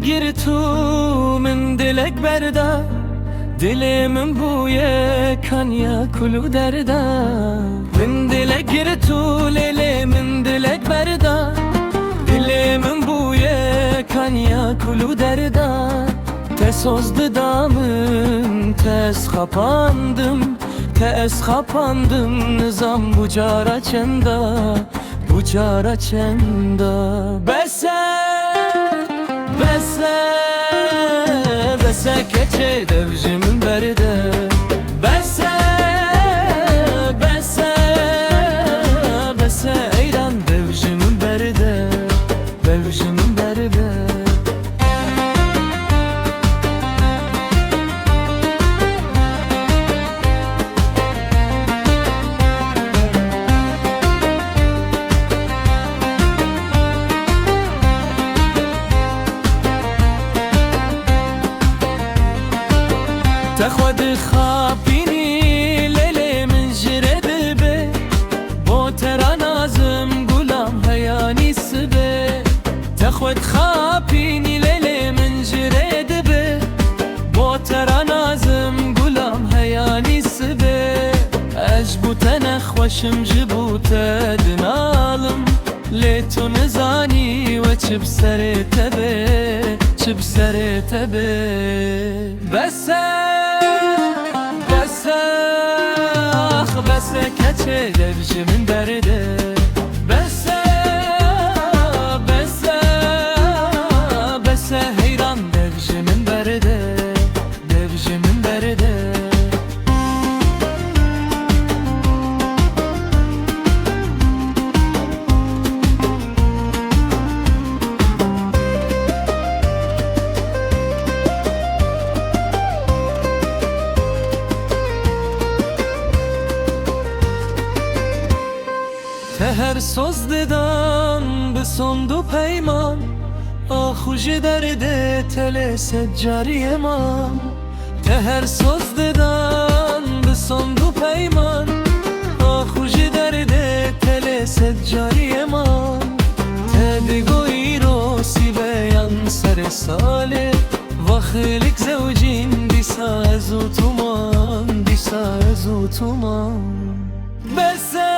گرتو من دلک بردا دل من بوی کنیا کلو دردا من دلک گرتو لیلی من دلک بردا دل من بوی کنیا کلو دردا Tesozdu damım, tez kapandım, tez kapandım. Nizam bu cara çenda, bu cara çenda. Bese, bese, bese keçe devcimin beride. Bese, bese, bese eyran devcimin beride, devcimin beride. تخود خابینی لیلی من جرده به با ترا نازم گلام هیانی سبه تخود خابینی لیلی من جرده به با ترا نازم گلام هیانی سبه اجبوت نخوشم جبوت دنالم لیتو نزانی و چب سر تبه چب سر تبه بسه بسه keçe devcimin derdi Bese, bese, bese heyran devcimin derdi Devcimin derdi Teher söz dedan به sondu peyman آخوش درده تل سجاری من Teher söz dedan به sondu peyman آخوش درده تل سجاری من تدگوی رو سی بیان سر ساله وخلق زوجین دیسا ازو تومان دیسا ازو تومان بسه